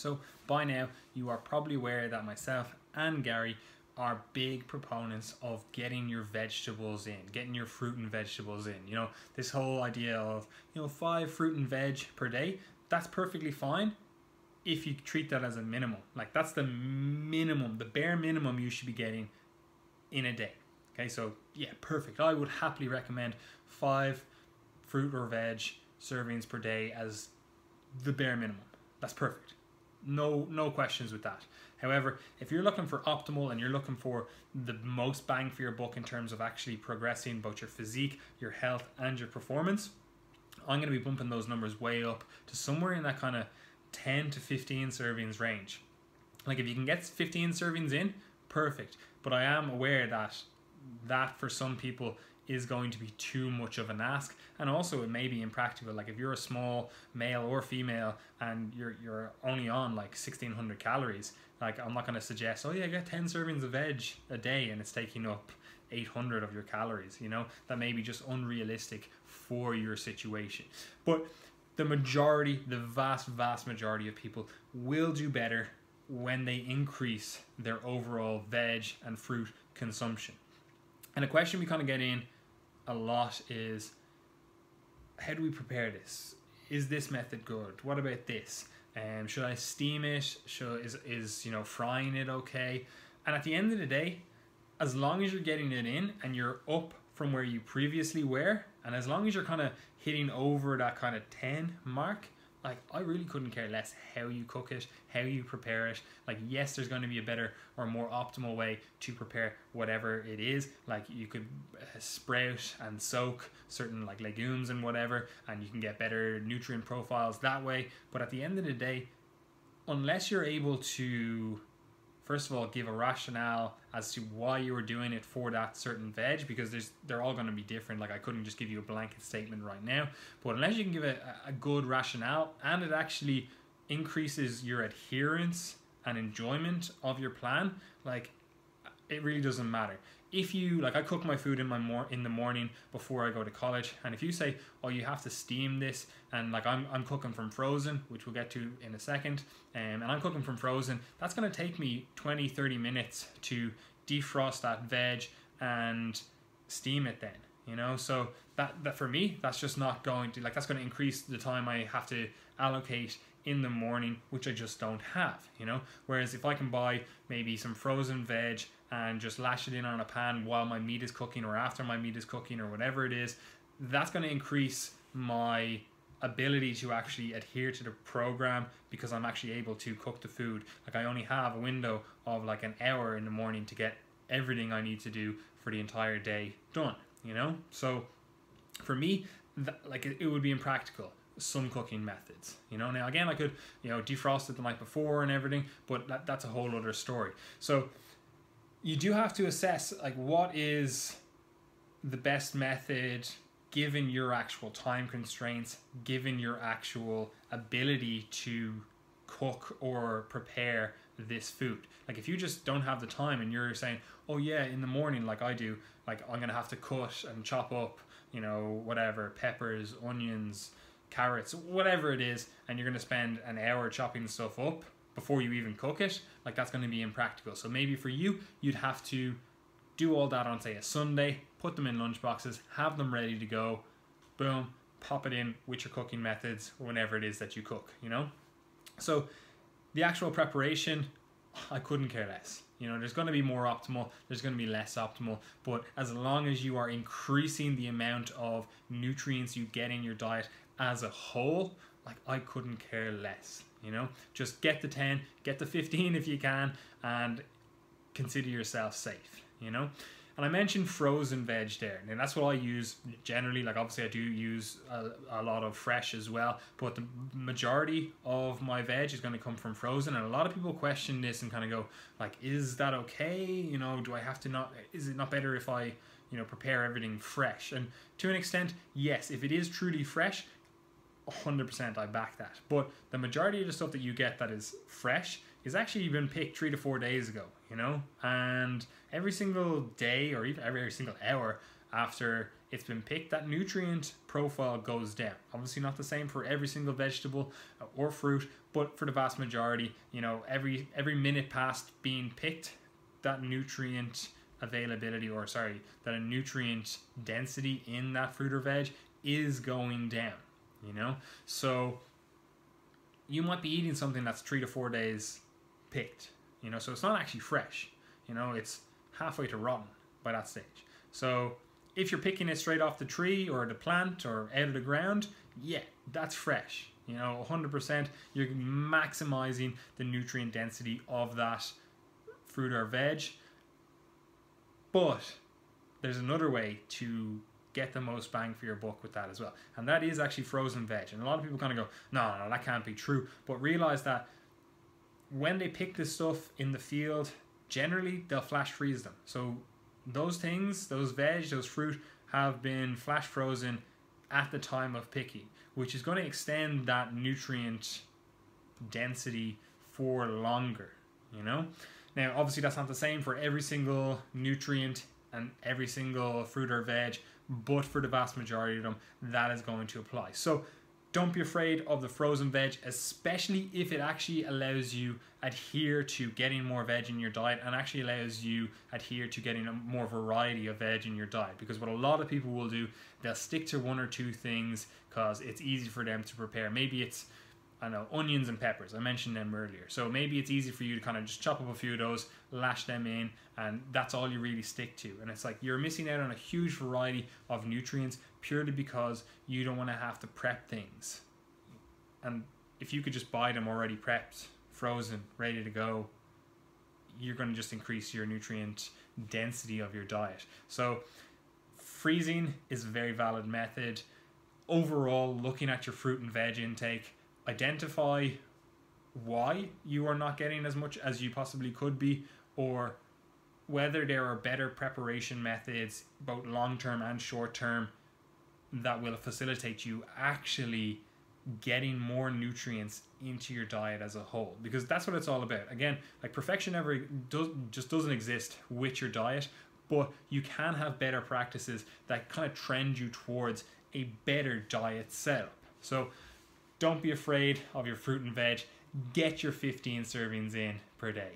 So by now you are probably aware that myself and Gary are big proponents of getting your vegetables in, getting your fruit and vegetables in. You know, this whole idea of, 5 fruit and veg per day, that's perfectly fine if you treat that as a minimum. Like, that's the minimum, the bare minimum you should be getting in a day. Okay, so yeah, perfect. I would happily recommend 5 fruit or veg servings per day as the bare minimum. That's perfect. No questions with that. However, if you're looking for optimal and you're looking for the most bang for your buck in terms of actually progressing both your physique, your health, and your performance, I'm going to be bumping those numbers way up to somewhere in that kind of 10 to 15 servings range. Like, if you can get 15 servings in, perfect. But I am aware that for some people is going to be too much of an ask, and also it may be impractical. Like, if you're a small male or female and you're only on like 1600 calories, like, I'm not going to suggest, oh yeah, get 10 servings of veg a day and it's taking up 800 of your calories. That may be just unrealistic for your situation. But the vast majority of people will do better when they increase their overall veg and fruit consumption. And a question we kind of get in a lot is, how do we prepare this? Is this method good? What about this? Should I steam it? Is frying it okay? And at the end of the day, as long as you're getting it in and you're up from where you previously were, and as long as you're kind of hitting over that kind of 10 mark, like, I really couldn't care less how you cook it, how you prepare it. Like, yes, there's going to be a better or more optimal way to prepare whatever it is. Like, you could sprout and soak certain like legumes and whatever, and you can get better nutrient profiles that way. But at the end of the day, unless you're able to, first of all, give a rationale as to why you were doing it for that certain veg, because they're all going to be different. Like, I couldn't just give you a blanket statement right now, but unless you can give a good rationale and it actually increases your adherence and enjoyment of your plan, like, it really doesn't matter. If you, like, I cook my food in the morning before I go to college, and if you say, oh, you have to steam this, and like, I'm cooking from frozen, which we'll get to in a second, and I'm cooking from frozen, that's going to take me 20-30 minutes to defrost that veg and steam it then, so that for me, that's just not going to, like, that's going to increase the time I have to allocate in the morning, which I just don't have, whereas if I can buy maybe some frozen veg and just lash it in on a pan while my meat is cooking or after my meat is cooking or whatever it is, that's going to increase my ability to actually adhere to the program, because I'm actually able to cook the food. Like, I only have a window of like an hour in the morning to get everything I need to do for the entire day done, so for me, it would be impractical, some cooking methods, now again, I could defrost it the night before and everything, but that's a whole other story. So you do have to assess, like, what is the best method given your actual time constraints, given your actual ability to cook or prepare this food. Like, if you just don't have the time and you're saying, oh yeah, in the morning, like I do, like, I'm gonna have to cut and chop up, whatever, peppers, onions, carrots, whatever it is, and you're gonna spend an hour chopping stuff up before you even cook it, like, that's going to be impractical. So maybe for you, you'd have to do all that on, say, a Sunday, put them in lunch boxes, have them ready to go, boom, pop it in with your cooking methods whenever it is that you cook, So the actual preparation, I couldn't care less. There's going to be more optimal, there's going to be less optimal, but as long as you are increasing the amount of nutrients you get in your diet as a whole, like, I couldn't care less. Just get the 10, get the 15 if you can, and consider yourself safe, And I mentioned frozen veg there, and that's what I use generally. Like, obviously I do use a lot of fresh as well, but the majority of my veg is going to come from frozen, and a lot of people question this and kind of go, like, is that okay? Do I have to is it not better if I, prepare everything fresh? And to an extent, yes, if it is truly fresh, 100% I back that. But the majority of the stuff that you get that is fresh is actually been picked 3 to 4 days ago, and every single day or even every single hour, after it's been picked, that nutrient profile goes down. Obviously not the same for every single vegetable or fruit, but for the vast majority, you know, every minute past being picked, that nutrient availability, or sorry, that a nutrient density in that fruit or veg is going down, you know. So you might be eating something that's 3 to 4 days picked, you know, so it's not actually fresh, you know, it's halfway to rotten by that stage. So if you're picking it straight off the tree or the plant or out of the ground, yeah, that's fresh. You know, 100%, you're maximizing the nutrient density of that fruit or veg. But there's another way to get the most bang for your buck with that as well. And that is actually frozen veg. And a lot of people kind of go, no, that can't be true. But realize that when they pick this stuff in the field, generally they'll flash freeze them. So those things, those veg, those fruit have been flash frozen at the time of picking, which is going to extend that nutrient density for longer, you know. Now obviously that's not the same for every single nutrient and every single fruit or veg, but for the vast majority of them that is going to apply. So don't be afraid of the frozen veg, especially if it actually allows you adhere to getting more veg in your diet and actually allows you adhere to getting a more variety of veg in your diet. Because what a lot of people will do, they'll stick to one or two things because it's easy for them to prepare. Maybe it's, I don't know, onions and peppers. I mentioned them earlier. So maybe it's easy for you to kind of just chop up a few of those, lash them in, and that's all you really stick to. And it's like you're missing out on a huge variety of nutrients purely because you don't want to have to prep things. And if you could just buy them already prepped, frozen, ready to go, you're going to just increase your nutrient density of your diet. So freezing is a very valid method. Overall, looking at your fruit and veg intake, identify why you are not getting as much as you possibly could be, or whether there are better preparation methods, both long-term and short-term, that will facilitate you actually getting more nutrients into your diet as a whole. Because that's what it's all about. Again, like perfection just doesn't exist with your diet, but you can have better practices that kind of trend you towards a better diet setup. So don't be afraid of your fruit and veg. Get your 15 servings in per day.